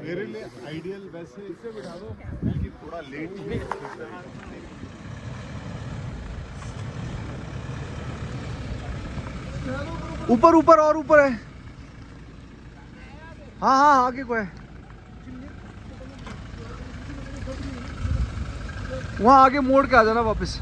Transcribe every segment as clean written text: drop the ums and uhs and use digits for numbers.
मेरे लिए आइडियल वैसे इसे बिठा दो बल्कि थोड़ा लेट ही ऊपर ऊपर और ऊपर है। हाँ हाँ आगे को है, वहाँ आगे मोड़ के आ जाना वापस।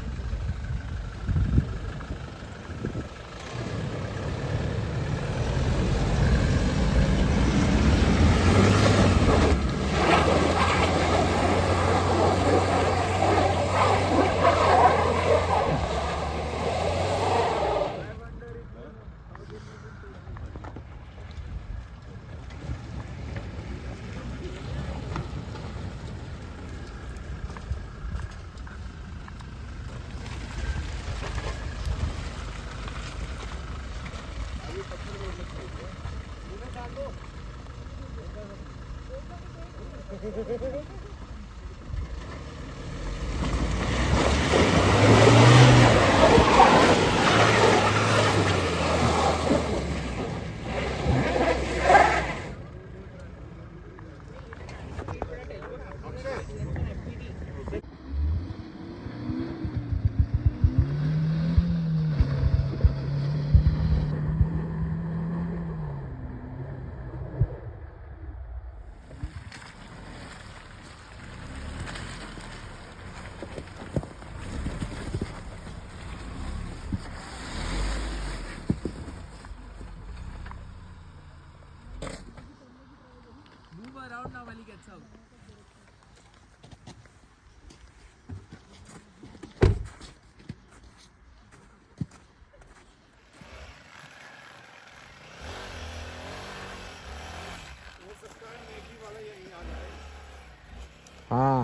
हाँ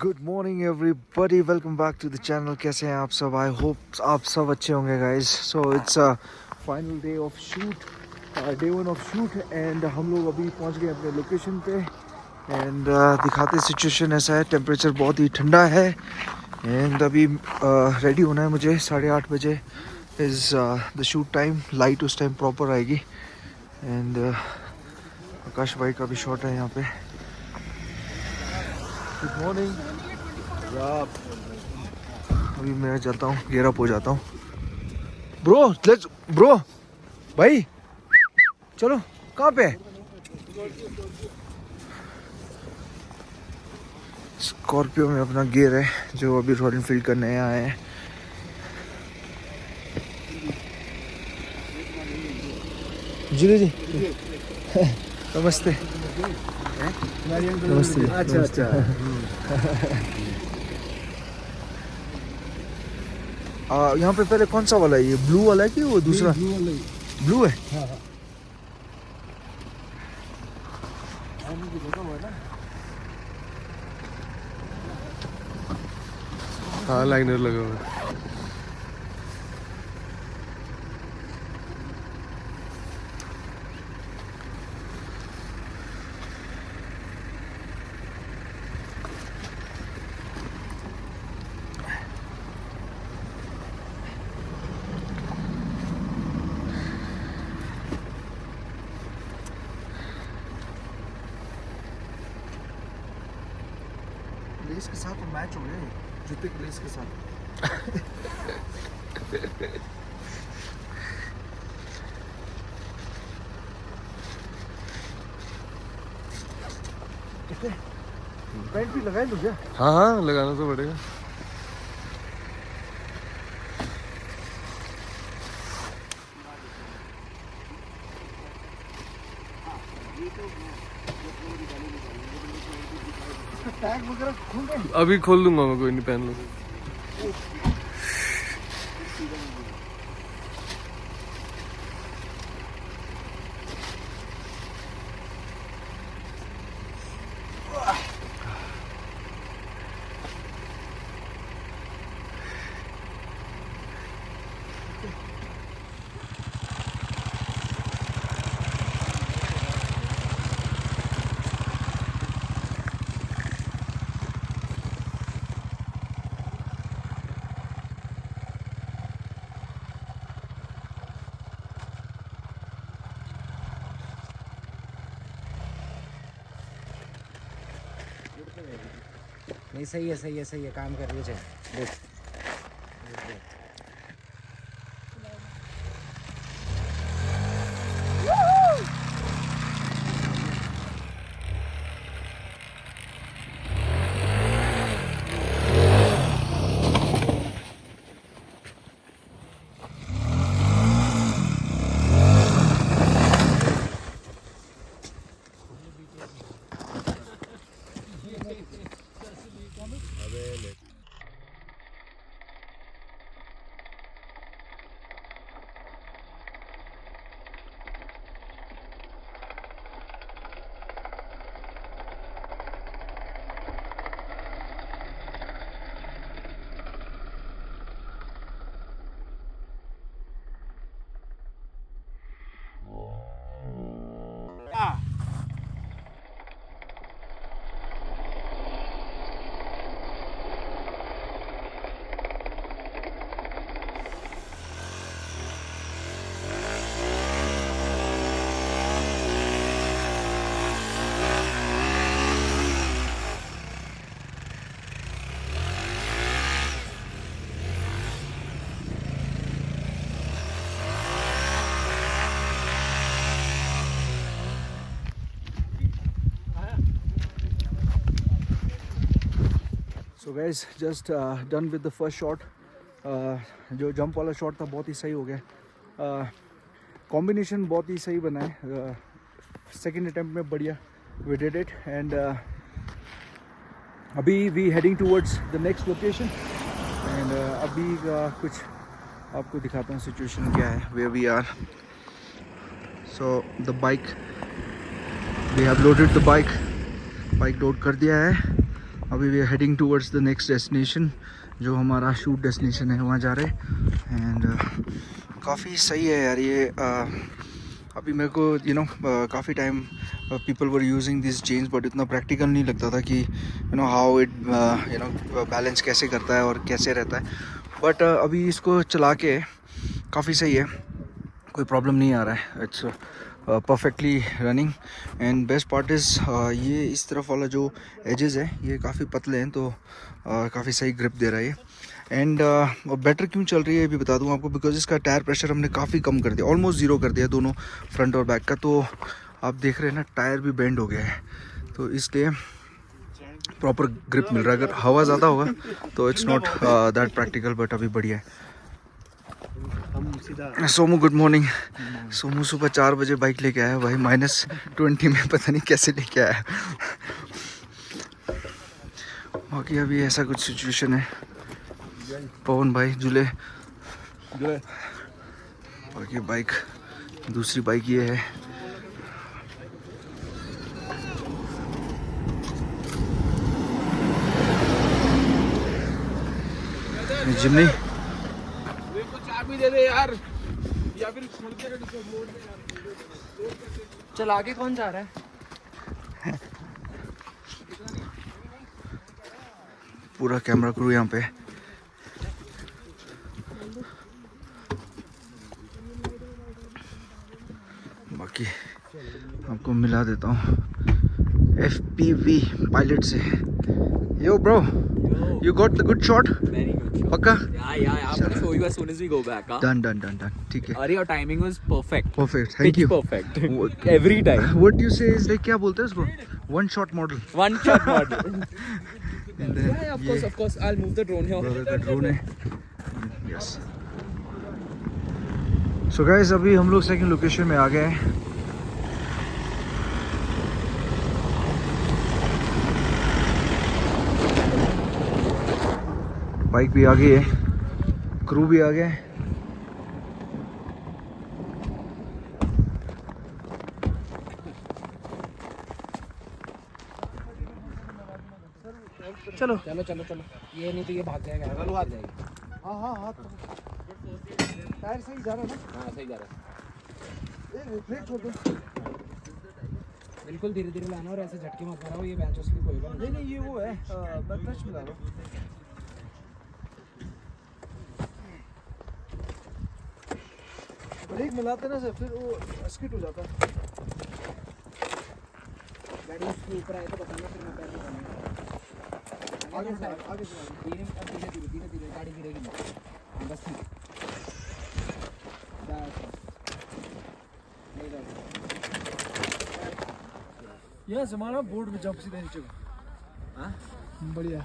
good morning everybody, welcome back to the channel. कैसे हैं आप सब? आई होप आप सब अच्छे होंगे guys. So it's final day of shoot, day 1 of shoot and हम लोग अभी पहुंच गए अपने लोकेशन पे एंड दिखाते सिचुएशन ऐसा है, टेम्परेचर बहुत ही ठंडा है एंड अभी रेडी होना है मुझे। 8:30 बजे is the shoot time. Light उस टाइम प्रॉपर आएगी एंड आकाश भाई का भी शॉट है यहाँ पे। Good morning. अभी मैं चलता हूँ, गेयर अप हो जाता हूँ। ब्रो भाई चलो, कहाँ पे? स्कॉर्पियो में अपना गियर है जो अभी रॉयल एनफील्ड करने आए हैं। जी नमस्ते। नमस्ते। अच्छा यहाँ पे पहले कौन सा वाला है? ये ब्लू वाला है कि वो दूसरा? ब्लू है। हाँ लाइनर लगा हुआ है। लेस के साथ तो मैच हो गए, जूते के लेस के साथ। पैंट भी लगाए लो क्या? हाँ लगाना तो पड़ेगा। टैग वगैरह खोल दे। अभी खोल दूंगा मैं, कोई नहीं, पहन लो। नहीं सही है सही है सही है, काम कर रही है चल देख। So guys just done with the first shot. जो जंप वाला शॉट था बहुत ही सही हो गया। कॉम्बिनेशन बहुत ही सही बना है। सेकेंड अटेम्प्ट में बढ़िया वी डिड इट एंड अभी we heading towards the next location and अभी का कुछ आपको दिखाता हूँ सिचुएशन क्या है where we are. So the bike we have loaded the bike load कर दिया है। अभी we are heading towards the next destination जो हमारा शूट डेस्टिनेशन है वहाँ जा रहे हैं। एंड काफ़ी सही है यार ये। अभी मेरे को काफ़ी time people were using this chains but इतना प्रैक्टिकल नहीं लगता था कि हाउ इट बैलेंस कैसे करता है और कैसे रहता है। बट अभी इसको चला के काफ़ी सही है, कोई प्रॉब्लम नहीं आ रहा है। It's perfectly running and best part is ये इस तरफ वाला जो एजेस है ये काफ़ी पतले हैं तो काफ़ी सही ग्रिप दे रहा है ये। एंड बेटर क्यों चल रही है ये भी बता दूं आपको, बिकॉज इसका टायर प्रेशर हमने काफ़ी कम कर दिया, ऑलमोस्ट ज़ीरो कर दिया दोनों फ्रंट और बैक का। तो आप देख रहे हैं ना टायर भी बेंड हो गया है तो इसलिए प्रॉपर ग्रिप मिल रहा है। अगर हवा ज़्यादा होगा तो it's not that practical but अभी बढ़िया है। Somu good morning. सोमू सुबह 4 बजे बाइक लेके आया भाई, -20 में पता नहीं कैसे लेके आया। बाकी अभी ऐसा कुछ सिचुएशन है। पवन भाई जुले बाकी बाइक दूसरी बाइक ये है। जिमनी दे दे यार या फिर चल आगे कौन जा रहा है? पूरा कैमरा क्रू यहाँ पे। बाकी आपको मिला देता हूँ FPV पायलट से। यो bro you got the good shot? Very good shot. पक्का? Yeah. I'm gonna show you as soon as we go back. Huh? Done. ठीक है। Ari, your timing was perfect. Perfect. Thank you. Perfect. Every time. What do you say is like क्या बोलते हैं उसको? One shot model. One shot model. And then Yeah, of course. I'll move the drone here. brother का drone है। Yes. So guys अभी हम लोग second location में आ गए हैं। बाइक भी आ गई है, क्रू भी आ गया है। चलो ये नहीं तो ये भाग जाएगा। चलो हाथ जाएगी। हाँ टायर सही जा रहा है ना? हाँ सही जा रहा है। ब्रेक छोड़ दो। बिल्कुल धीरे लाना और ऐसे झटके मत मारो, ये बेंच स्लिप होएगा। नहीं ये वो है टच मिला दो। ब्रेक मिलाते ना सर फिर वो स्किट हो जाता है। गाड़ी उसके ऊपर आए तो बताना फिर मैं पैर लगाऊंगा। आगे से धीरे धीरे गाड़ी गिरेगी नहीं। बस ठीक। ये हमारा बोर्ड में जंप सीधा नीचे को। हाँ बढ़िया।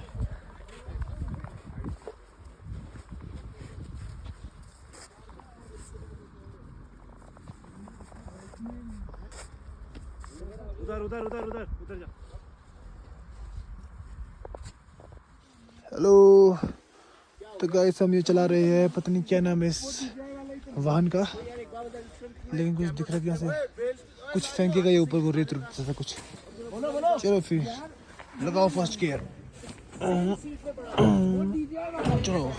उधर जा। हेलो, तो गाइस हम ये चला रहे हैं, पता नहीं क्या नाम है इस वाहन का, लेकिन कुछ दिख रहा है यहाँ से, कुछ फेंकेगा ये ऊपर को, रेत जैसा कुछ। चलो फिर लगाओ फर्स्ट गियर, चलो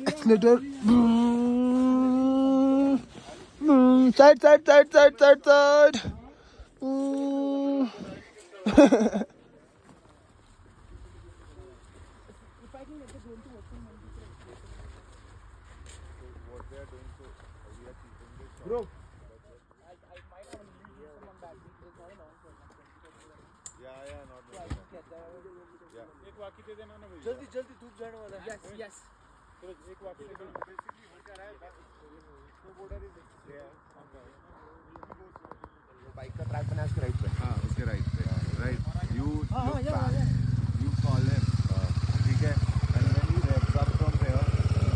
accelerator, side side side side side side. Bro. Yeah, not yeah. एक वाकी दे देना ना भैया। जल्दी जल्दी धूप जाने वाला है। Yes yes. तो एक वाकी दे देना। बेसिकली हो क्या रहा है? तो बॉर्डर इज देयर। बाइक का ट्रैक बना उसके राइट पे। हाँ, उसके राइट पे। Right. You look back. You call him. ठीक है? And when he revs up from there,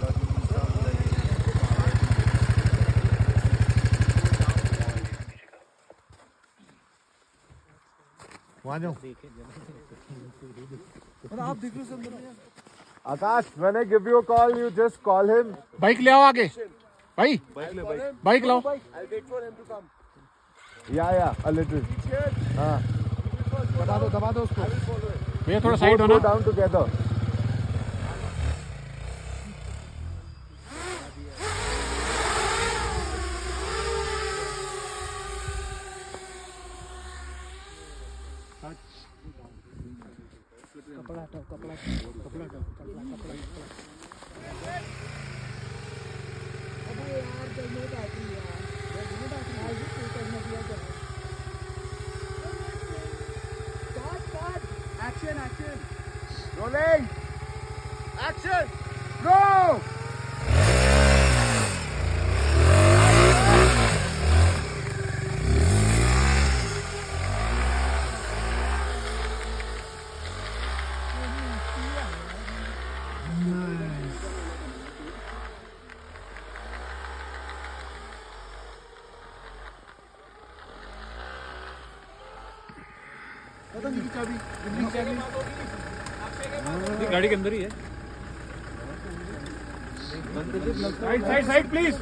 but he moves down the वहाँ जाओ। आप देख लो सब। आकाश, when I give you a call, you just call him. Bike ले आओ आगे भाई, बाइक लाओ। I'll wait for him to come. Yeah, a little. हाँ। दबा दो उसको भैया, थोड़ा साइड Both होना। go down together. कपड़ा हटाओ, कपड़ा हटाओ, कपड़ा हटाओ, कपड़ा हटाओ। अबे यार जल्दी आती है यार, जल्दी आती है, आज तू करने दिया क्या? Start, action, action, Rolling. Action. Go. गाड़ी के अंदर ही है। Side side side please.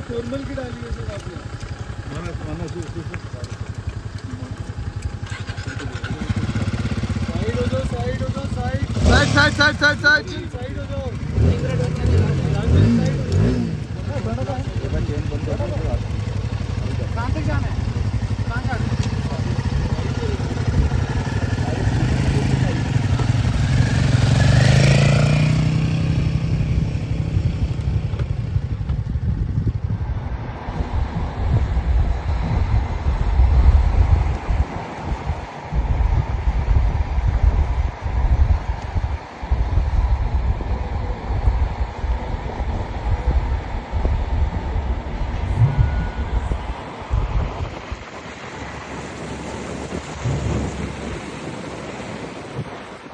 Normal की डाली है सर आपने। माना साइड हो जाओ, साइड हो जाओ, side side side side side side हो जाओ। कहाँ तक जाना है? कहाँ जाना है?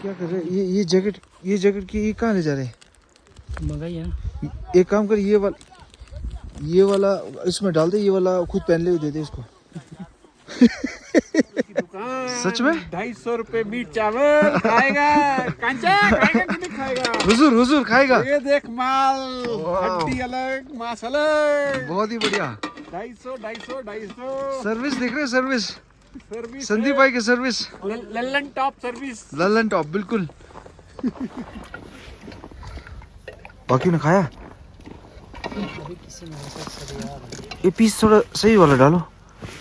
क्या कर रहे हैं? ये जैकेट की ये कहाँ ले जा रहे हैं? मंगाई है ना। एक काम कर, ये वाला इसमें डाल दे, ये वाला खुद पहन ले, दे दे इसको। सच में 250 रुपए मीट चावल खाएगा। कांचा खाएगा कि नहीं खाएगा? हुजूर खाएगा। ये देख माल, हड्डी अलग, मांस अलग। बहुत ही बढ़िया। 250 सर्विस देख रहे हैं, सर्विस सर्विस। संदीप भाई की service, Lallan top service. Lalan top बिल्कुल। बाकी ने खाया? ये पीस थोड़ा सही वाला डालो,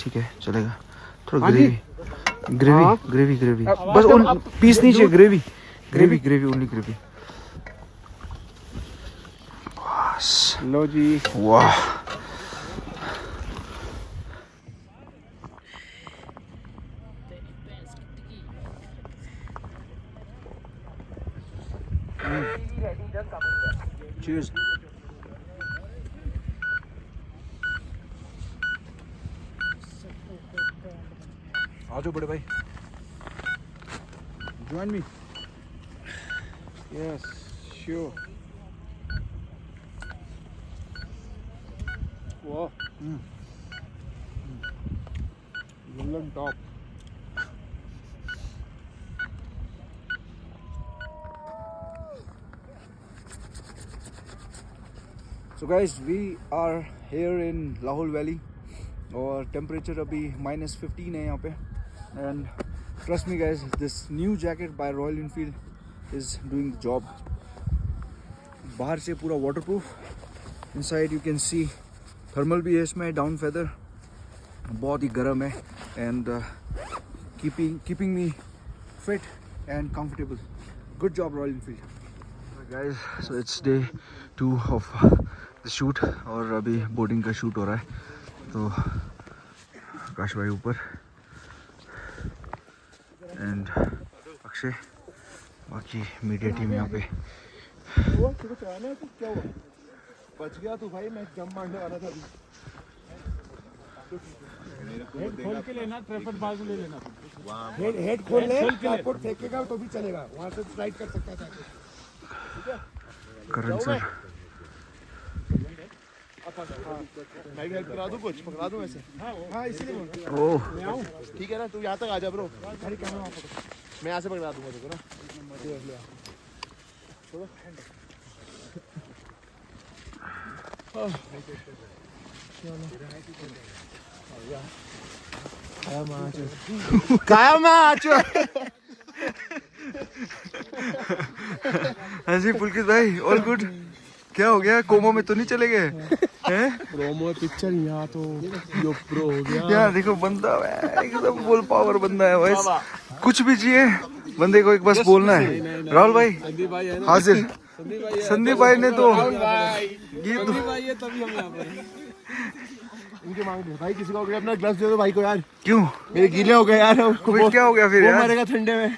ठीक है चलेगा। थोड़ा ग्रेवी ग्रेवी ग्रेवी ग्रेवी बस, उन पीस नहीं चाहिए, gravy gravy gravy only gravy. लो जी। वाह Cheers. आ जाओ बड़े भाई, Join me. Yes, sure. Wow. Golden top. So guys, we are here in Lahore Valley और टेम्परेचर अभी -15 है यहाँ पे। And trust me guys, this new jacket by Royal Enfield is doing the job. बाहर से पूरा waterproof, inside you can see thermal भी है इसमें, डाउन फेदर, बहुत ही गर्म है and keeping me fit and comfortable. Good job Royal Enfield guys. So it's day 2 of the shoot और अभी बोर्डिंग का शूट हो रहा है। तो आकाश भाई ऊपर एंड अक्षय, बाकी मीडिया टीम यहाँ पे। बच गया तू भाई, मैं जंप मारने वाला था अभी। हेड खोल के लेना, ट्रैफिक बाजू ले लेना। हेड खोल ले, ट्राइपॉड फेंकेगा तो भी चलेगा, वहां से स्लाइड कर सकता था। करण सर, मैं भी हेल्प करा दूं, कुछ पकड़ा दूं ऐसे। हाँ इसीलिए ओह ठीक है ना, तू यहाँ तक आ जा ब्रो, खाली कैमरा वहाँ पकड़, मैं यहाँ से पकड़ा दूंगा तेरे को ना। हाँ जी पुलकित भाई, ऑल गुड? क्या हो गया, कोमा में तो नहीं चले गए हैं? प्रोमो पिक्चर यहाँ तो यो प्रो हो गया। यहाँ देखो बंदा है एकदम फुल पावर बंदा है भाई, कुछ भी चाहिए बंदे को एक बस बोलना है। राहुल भाई हाजिर, संदीप भाई ने तो ये तो इनके मांग दे भाई, किसी को अपना ग्लव्स दे दो भाई को यार। क्यों, मेरे गीले हो गए यार। क्या हो गया फिर यार? मरेगा ठंडे में।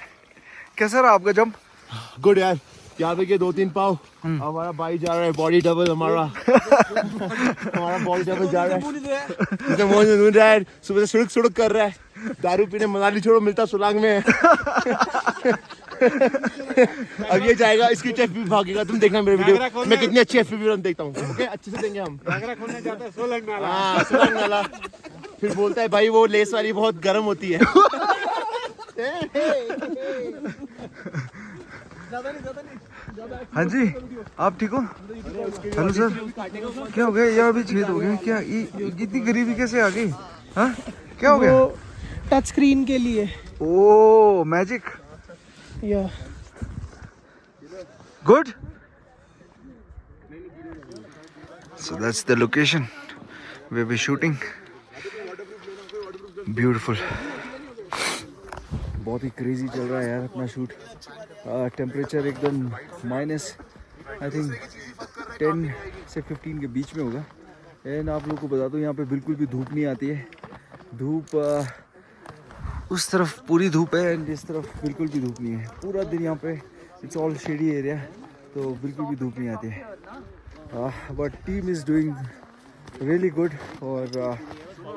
कैसा रहा आपका जंप? गुड यार, यहाँ पे के 2-3 पाव हमारा भाई जा रहा है, बॉडी डबल हमारा हमारा बॉडी डबल जा रहा है। जैसे मोहन ढूंढ रहा है, सुबह से सुड़क सुड़क कर रहा है, दारू पीने मनाली छोड़ो मिलता सुलांग में। अब ये जाएगा, इसकी एफ भी भागेगा, तुम देखना मेरे वीडियो मैं कितनी अच्छी एफ भी रन देखता हूँ। ओके, अच्छे से देंगे हम। हाँ सोलंग नाला, फिर बोलता है भाई वो लेस वाली बहुत गर्म होती है। हाँ जी, आप ठीक हो? हेलो सर, क्या हो गया? यहाँ भी छेद हो गया क्या? इतनी गरीबी कैसे आ गई? हाँ क्या हो गया? टच स्क्रीन के लिए। ओह मैजिक, या good. So that's the location where we're shooting. Beautiful. बहुत ही क्रेजी चल रहा है यार अपना शूट। टेम्परेचर एकदम माइनस आई थिंक 10 से 15 के बीच में होगा। एंड आप लोगों को बता दूं यहाँ पे बिल्कुल भी धूप नहीं आती है। धूप उस तरफ पूरी धूप है एंड इस तरफ बिल्कुल भी धूप नहीं है। पूरा दिन यहाँ पे इट्स ऑल शेडी एरिया, तो बिल्कुल भी धूप नहीं आती है। But team is doing really good और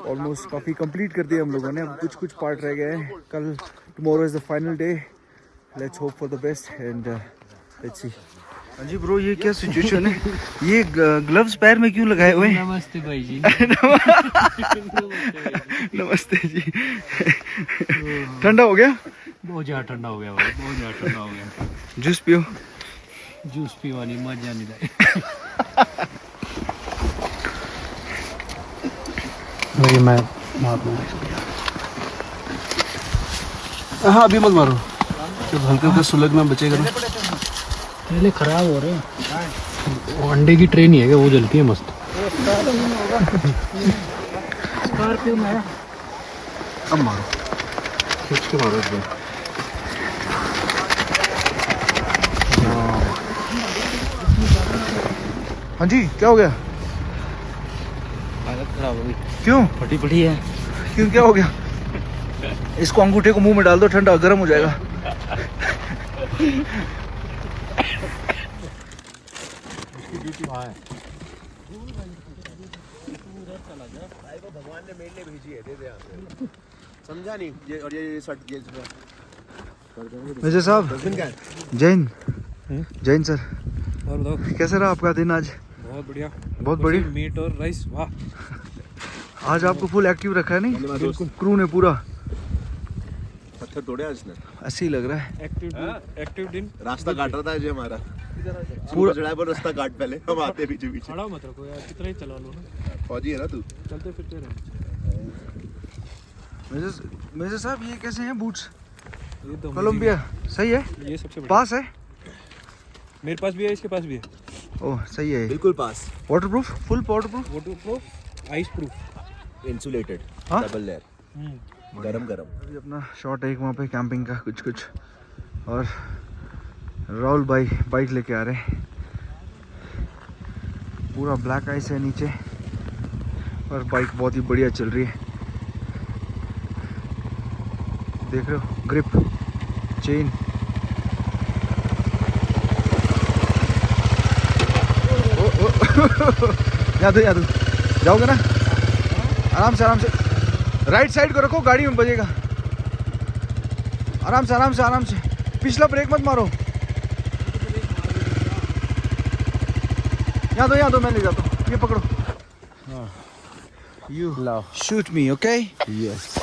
ऑलमोस्ट काफ़ी कंप्लीट कर दिया हम लोगों ने। अब कुछ कुछ पार्ट रह गए हैं। कल tomorrow is the final day, let's hope for the best and let's see. हाँ जी ब्रो, ये क्या सिचुएशन है? ये ग्लव्स पैर में क्यों लगाए हुए हैं? नमस्ते भाई जी। नमस्ते जी। ठंडा हो गया? बहुत ज़्यादा ठंडा हो गया भाई, बहुत ज़्यादा ठंडा हो गया। जूस पियो। जूस पीवानी मजा नहीं लाए भाई। मैं मार दूंगा। हाँ अभी मत मारो। जब हल्का हल्का सुलगना बचेगा ना। पहले खराब हो रहे हैं। वो अंडे की ट्रेन ही है क्या, वो जलती है मस्त। स्कॉर्पियो में है। अब मारो, खींच के मारो इसमें। हाँ जी, क्या हो गया? हालत खराब हो गई, क्यों? फटी पड़ी है। क्यों, क्या हो गया? इसको अंगूठे को मुंह में डाल दो, ठंडा गर्म हो जाएगा। भगवान ने मेरे लिए भेजी है, दे दे यहाँ पे। समझा नहीं ये, और ये शर्ट ये मेजर साहब, जैन जैन सर, और बताओ, कैसे रहा आपका दिन आज? बहुत बढ़िया, बहुत बढ़िया। मीट और राइस, वाह। आज आपको फुल एक्टिव रखा है नहीं? बिल्कुल। क्रू ने पूरा। पत्थर तोड़े आज ने, ऐसे ही लग रहा है। एक्टिव दिन। रास्ता काट रहा था आज ये हमारा पूरा चढ़ाए पर रास्ता काट, पहले हम आते पीछे पीछे। खड़ा मत रखो यार, कितना ही चला लो ना, फौजी है ना तू। चलते फिरते रहो। मेजर साहब, ये कैसे हैं बूट्स? ये तो कोलंबिया सही है, ये सबसे बढ़िया। पास है। मेरे पास भी है, इसके पास भी है। ओह सही है। बिल्कुल पास, waterproof, full waterproof, waterproof, ice proof. Insulated, हाँ? डबल लेयर, गरम गरम। अभी अपना शॉट है एक वहाँ पे कैंपिंग का कुछ कुछ, और राहुल भाई बाइक लेके आ रहे हैं। पूरा ब्लैक आइस है नीचे, और बाइक बहुत ही बढ़िया चल रही है। देख रहे हो, ग्रिप, चेन। याद हो, जाओगे ना? आराम से आराम से, राइट साइड को रखो, गाड़ी में बजेगा। आराम से आराम से आराम से, पिछला ब्रेक मत मारो। यहाँ दो मैं ले जाता हूँ, ये पकड़ो। You shoot me, okay? Yes.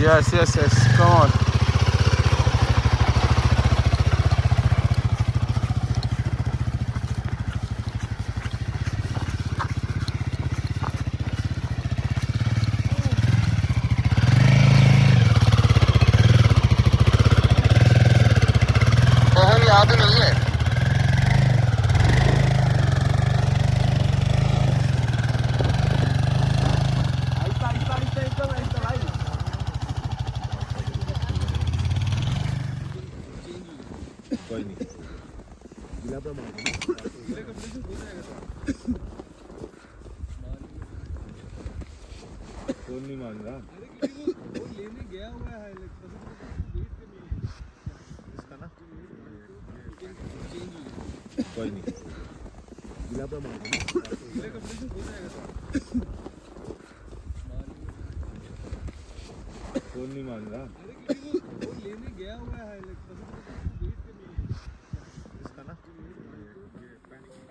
Yes yes yes, come on. याद नहीं है। कोई नहीं, गिला पे मार कौन नहीं मान रहा। लेने गया हुआ है, इसका ना कोई नहीं, गिला पे मार कौन नहीं मान रहा। लेने गया हुआ है, इसका ना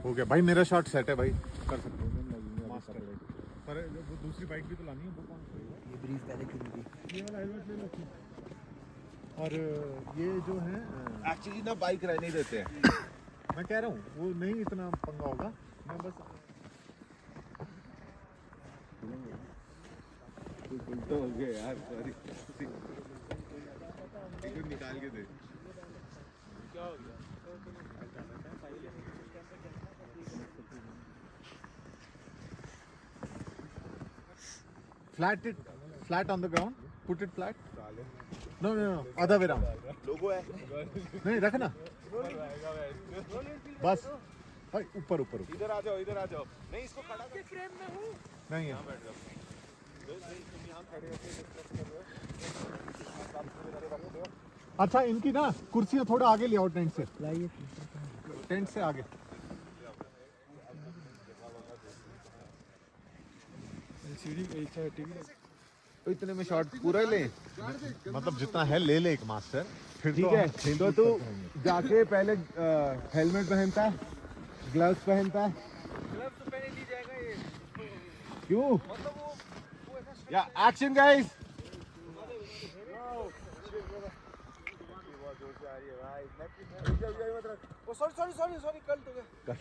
हो गया भाई, मेरा शॉट सेट है भाई, कर सकते हो। पर वो दूसरी बाइक भी तो लानी है, वो कौन सी है? ये ब्रीफ पहले क्यों नहीं दी? ये वाला हेलमेट ले लो। और ये जो है एक्चुअली ना बाइक रहने देते हैं। मैं कह रहा हूँ वो नहीं इतना पंगा होगा, मैं बस उल्टा हो गया यार, सॉरी। एक निकाल के दे। क्या हो गया? Flat on the ground. Put it flat. No, other way around. लोगो है। नहीं रखना। बस। ऊपर। इधर आ जाओ। नहीं इसको खड़ा कर। फ्रेम में हूँ। नहीं यहाँ बैठ जाओ। यहाँ खड़े होके। अच्छा इनकी ना कुर्सियाँ थोड़ा आगे ले आओ टेंट से। लाइए। टेंट से आगे। तो इतने में शॉट पूरा ले, मतलब जितना है ले ले एक मास्टर, फिर ठीक है। तो तू जाके पहले हेलमेट पहनता है, ग्लव्स पहनता है। ग्लव्स तो पहन ली जाएगा ये, क्यों? मतलब वो या एक्शन गाइस। सॉरी कल तो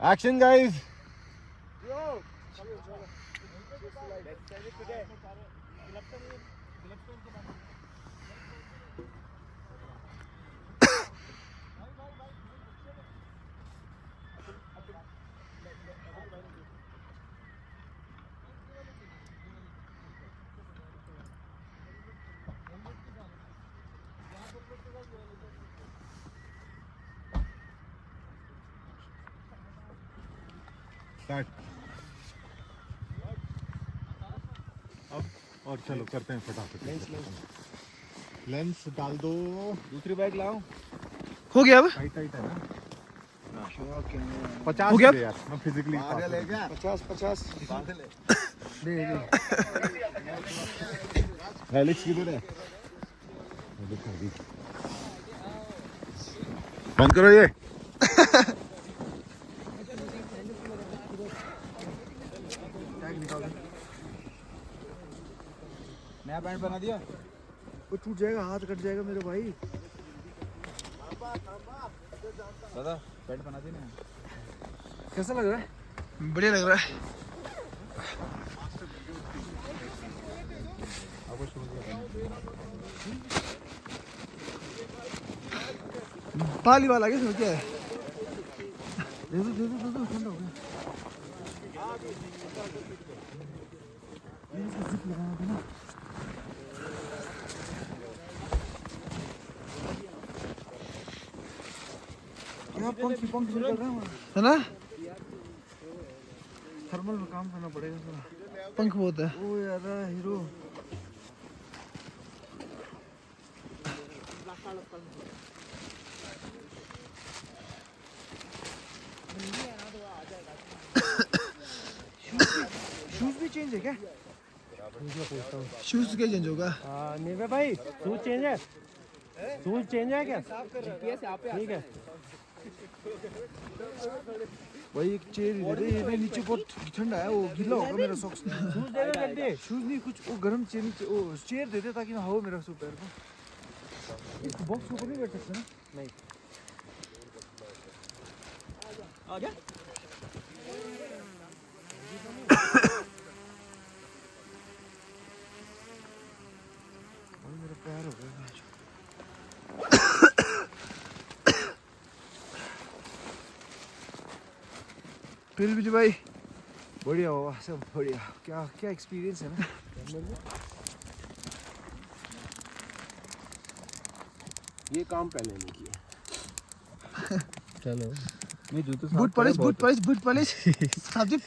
एक्शन गाइस। अब और चलो करते हैं फटाफट। लेंस डाल दो। दूसरी बाइक लाओ। हो गया अब? टाइट टाइट है ना। 50 हो गया? यार मैं फिजिकली 50 दे हेलिक्स किधर है? बंद करो ये। नया पैंट बना दिया। वो टूट जाएगा, हाथ कट जाएगा मेरे भाई। दादा पैंट बना दी ना। कैसा लग रहा है? बढ़िया लग रहा है। पाली वाला क्या क्या है? दे दो ठंडा हो गया। जिप लगाना था ना। यहाँ पंखी चल रहा है ना? थर्मल में काम करना पड़ेगा थोड़ा। पंख बहुत है। ओ यार हीरो। शूज भी चेंज है क्या? शूज क्या चेंज होगा? निर्भय भाई शूज चेंज है? शूज चेंज है क्या? ठीक है भाई एक चेयर ही दे दे। ये नीचे बहुत ठंडा है, वो गीला होगा मेरा सॉक्स। शूज दे दो जल्दी। शूज नहीं, कुछ वो गर्म चेयर नीचे, वो चेयर दे दे ताकि ना हवा मेरा सो पैर को। इस बॉक्स के ऊपर नहीं बैठ सकते ना? नहीं आ गया। मेरा पैर हो गया। फिर भी भाई बढ़िया हुआ, सब बढ़िया। क्या क्या एक्सपीरियंस है ना। ये काम पहले नहीं किया। चलो मैं जूते बूट पॉलिश सादिप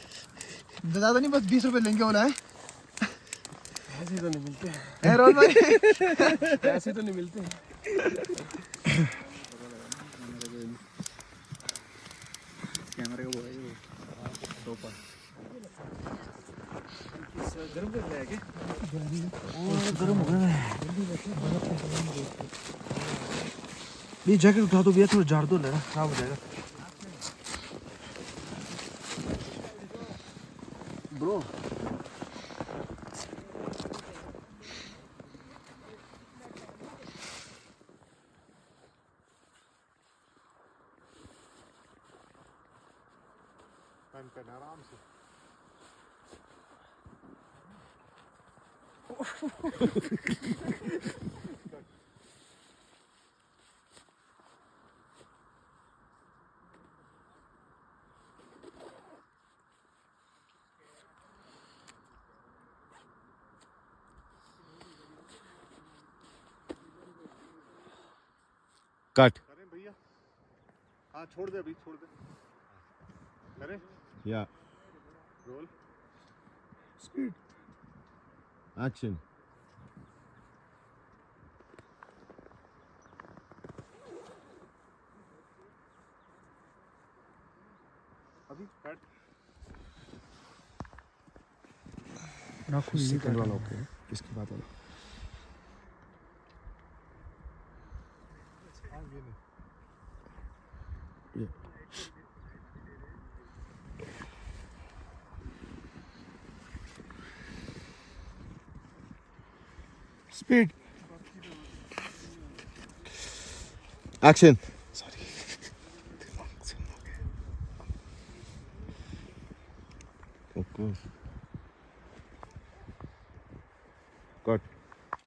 ज्यादा नहीं, बस 20 रुपए लेंगे बोला है। ऐसे तो नहीं मिलते। रोल भाई ऐसे तो नहीं मिलते। कैमरे का वो है वो टोपर। गर्म कर रहा है क्या? गर्म हो गया है। ये जैकेट उठा दो भैया, थोड़ा झाड़ दो ना, खराब हो जाएगा। ब्रो आराम से। कट करें भैया। हाँ छोड़ दे, अभी छोड़ दे। करें या रोल स्पीड एक्शन। अभी कट। नाखून नहीं सेकंड वाला काटना। ओके, इसके बाद वाला ये speed action. Sorry okay cut